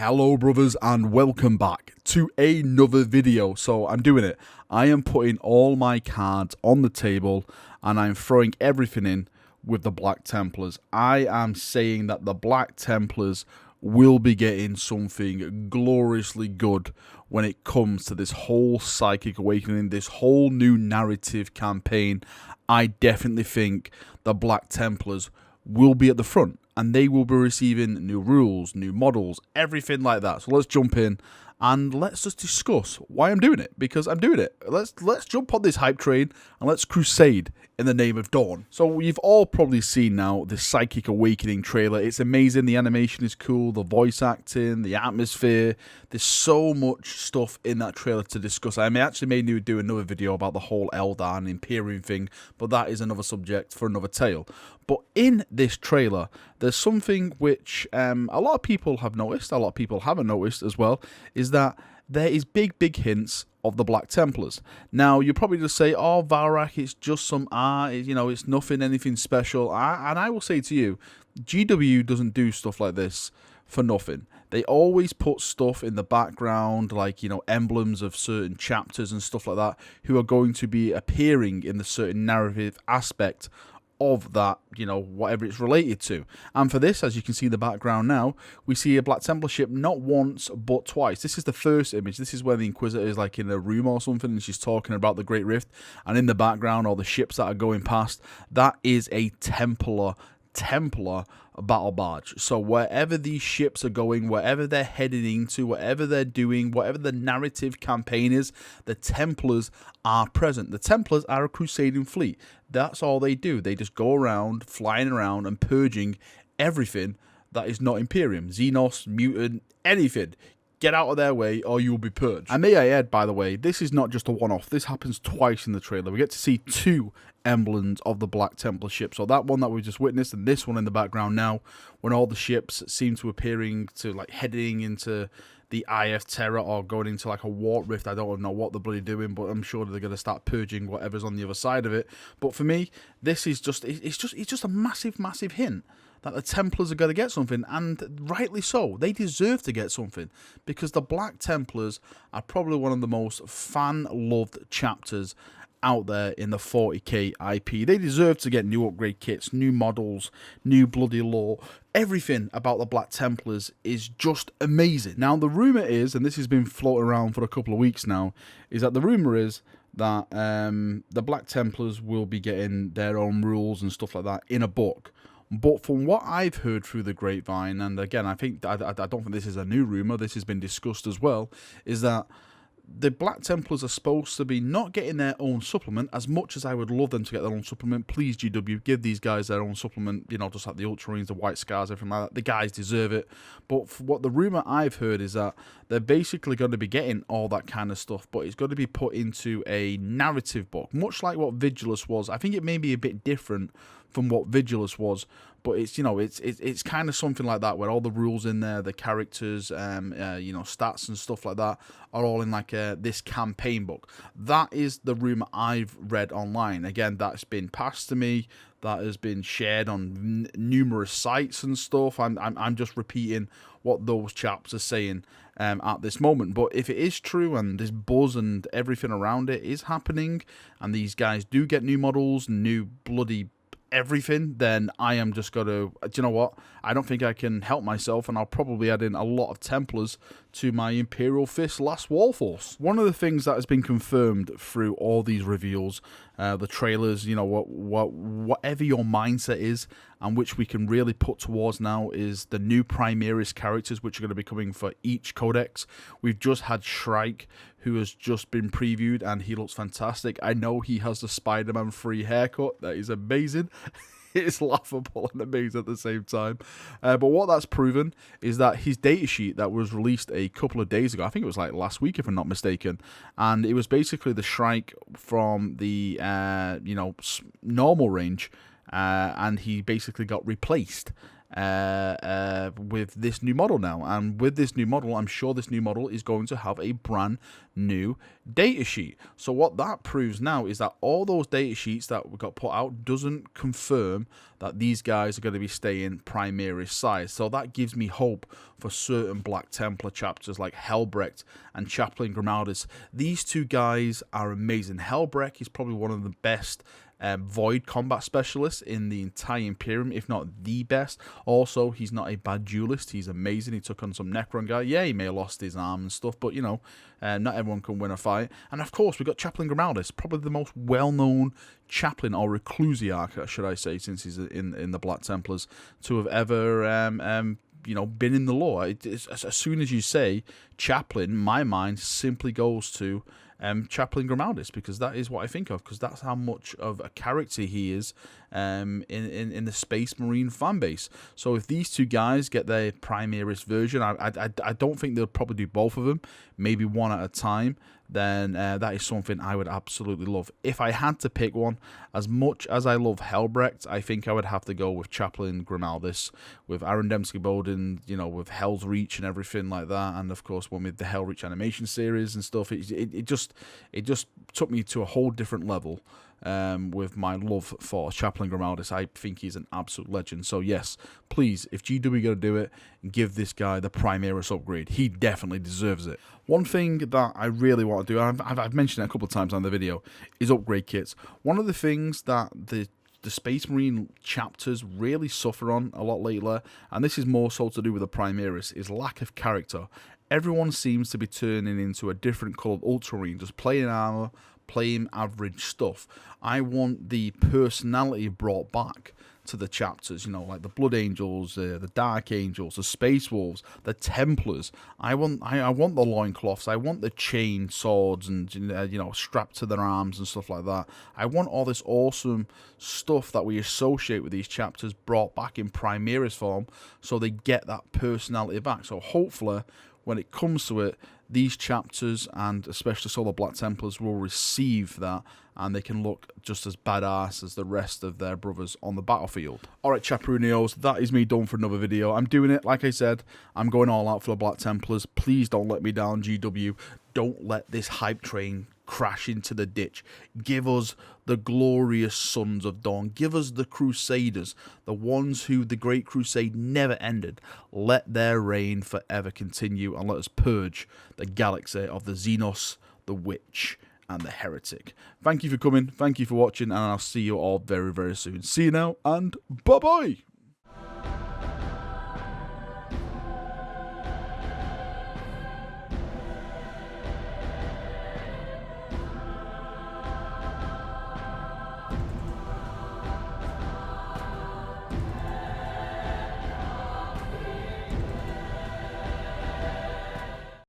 Hello brothers and welcome back to another video. So I'm doing it. I am putting all my cards on the table and I'm throwing everything in with the Black Templars. I am saying that the Black Templars will be getting something gloriously good when it comes to this whole Psychic Awakening, this whole new narrative campaign. I definitely think the Black Templars will be at the front. And they will be receiving new rules, new models, everything like that. So let's jump in and let's just discuss why I'm doing it, because I'm doing it. Let's jump on this hype train and let's crusade in the name of Dawn. So you've all probably seen now the Psychic Awakening trailer. It's amazing. The animation is cool, the voice acting, the atmosphere. There's so much stuff in that trailer to discuss. I actually may need to do another video about the whole Eldar and Imperium thing, but that is another subject for another tale. But in this trailer, there's something which a lot of people have noticed, a lot of people haven't noticed as well, is that there is big hints of the Black Templars. Now, you probably just say, oh, Valrak, it's just some art, you know, it's anything special. And I will say to you, GW doesn't do stuff like this for nothing. They always put stuff in the background, like, you know, emblems of certain chapters and stuff like that, who are going to be appearing in the certain narrative aspect of that, you know, whatever it's related to. And for this, as you can see in the background now, we see a Black Templar ship not once but twice. This is the first image. This is where the Inquisitor is like in a room or something and she's talking about the Great Rift, and in the background all the ships that are going past, that is a Templar battle barge. So wherever these ships are going, wherever they're heading into, whatever they're doing, whatever the narrative campaign is, the Templars are present. The Templars are a crusading fleet. That's all they do. They just go around, flying around and purging everything that is not Imperium. Xenos, Mutant, anything. Get out of their way or you will be purged. And may I add, by the way, this is not just a one-off. This happens twice in the trailer. We get to see two emblems of the Black Templar ship. So that one that we just witnessed and this one in the background now, when all the ships seem to appearing to like heading into the IF Terror or going into like a warp rift. I don't know what they're bloody doing, but I'm sure they're going to start purging whatever's on the other side of it. But for me, this is just, it's just a massive hint that the Templars are going to get something, and rightly so. They deserve to get something, because the Black Templars are probably one of the most fan-loved chapters out there in the 40k IP. They deserve to get new upgrade kits, new models, new bloody lore. Everything about the Black Templars is just amazing. Now, the rumour is, and this has been floating around for a couple of weeks now, is that the rumour is that the Black Templars will be getting their own rules and stuff like that in a book. But from what I've heard through the grapevine, and again, I don't think this is a new rumour, this has been discussed as well, is that the Black Templars are supposed to be not getting their own supplement. As much as I would love them to get their own supplement, please GW, give these guys their own supplement, you know, just like the Ultramarines, the White Scars, everything like that. The guys deserve it. But for what the rumour I've heard is that they're basically going to be getting all that kind of stuff, but it's going to be put into a narrative book, much like what Vigilus was. I think it may be a bit different from what Vigilus was, but it's, you know, it's kind of something like that, where all the rules in there, the characters, you know, stats and stuff like that are all in like this campaign book. That is the rumor I've read online. Again, that's been passed to me, that has been shared on numerous sites and stuff. I'm just repeating what those chaps are saying at this moment. But if it is true and this buzz and everything around it is happening, and these guys do get new models, new bloody everything, then I am just going to, do you know what, I don't think I can help myself, and I'll probably add in a lot of Templars to my Imperial Fist Last Wall Force. One of the things that has been confirmed through all these reveals, the trailers, you know, whatever your mindset is, and which we can really put towards now, is the new Primaris characters, which are going to be coming for each codex. We've just had Shrike, who has just been previewed, and he looks fantastic. I know he has the Spider-Man free haircut. That is amazing. It's laughable and amazing at the same time. But what that's proven is that his datasheet that was released a couple of days ago, I think it was like last week if I'm not mistaken, and it was basically the Shrike from the you know, normal range, and he basically got replaced with this new model now. And with this new model, I'm sure this new model is going to have a brand new data sheet. So what that proves now is that all those data sheets that got put out doesn't confirm that these guys are going to be staying Primaris size. So that gives me hope for certain Black Templar chapters like Helbrecht and Chaplain Grimaldus. These two guys are amazing. Helbrecht is probably one of the best void combat specialists in the entire Imperium, if not the best. Also, he's not a bad duelist. He's amazing. He took on some Necron guy. Yeah, he may have lost his arm and stuff, but, you know, not everyone can win a fight. And, of course, we've got Chaplain Grimaldus, probably the most well-known chaplain, or reclusiarch, should I say, since he's in the Black Templars, to have ever you know, been in the lore. As soon as you say chaplain, my mind simply goes to Chaplain Grimaldus, because that is what I think of, because that's how much of a character he is in the Space Marine fan base. So if these two guys get their Primaris version, I don't think they'll probably do both of them, maybe one at a time, then that is something I would absolutely love. If I had to pick one, as much as I love Helbrecht, I think I would have to go with Chaplain Grimaldus, with Aaron Dembski-Bowden, you know, with Hell's Reach and everything like that, and of course one with the Hell Reach animation series and stuff. It just took me to a whole different level. With my love for Chaplain Grimaldus, I think he's an absolute legend. So yes, please, if GW are going to do it, give this guy the Primaris upgrade. He definitely deserves it. One thing that I really want to do, I've mentioned it a couple of times on the video, is upgrade kits. One of the things that the Space Marine chapters really suffer on a lot lately, and this is more so to do with the Primaris, is lack of character. Everyone seems to be turning into a different coloured Ultramarine, just playing armor, playing average stuff. I want the personality brought back to the chapters, you know, like the Blood Angels, the Dark Angels, the Space Wolves, the Templars. I want the loincloths, I want the chain swords and, you know, strapped to their arms and stuff like that. I want all this awesome stuff that we associate with these chapters brought back in Primaris form, so they get that personality back. So hopefully, when it comes to it, these chapters, and especially so the Black Templars, will receive that, and they can look just as badass as the rest of their brothers on the battlefield. Alright, Chaprunios, that is me done for another video. I'm doing it, like I said, I'm going all out for the Black Templars. Please don't let me down, GW. Don't let this hype train crash into the ditch. Give us the glorious Sons of Dawn. Give us the Crusaders, the ones who the Great Crusade never ended. Let their reign forever continue, and let us purge the galaxy of the Xenos, the Witch, and the Heretic. Thank you for coming, thank you for watching, and I'll see you all very, very soon. See you now, and bye-bye!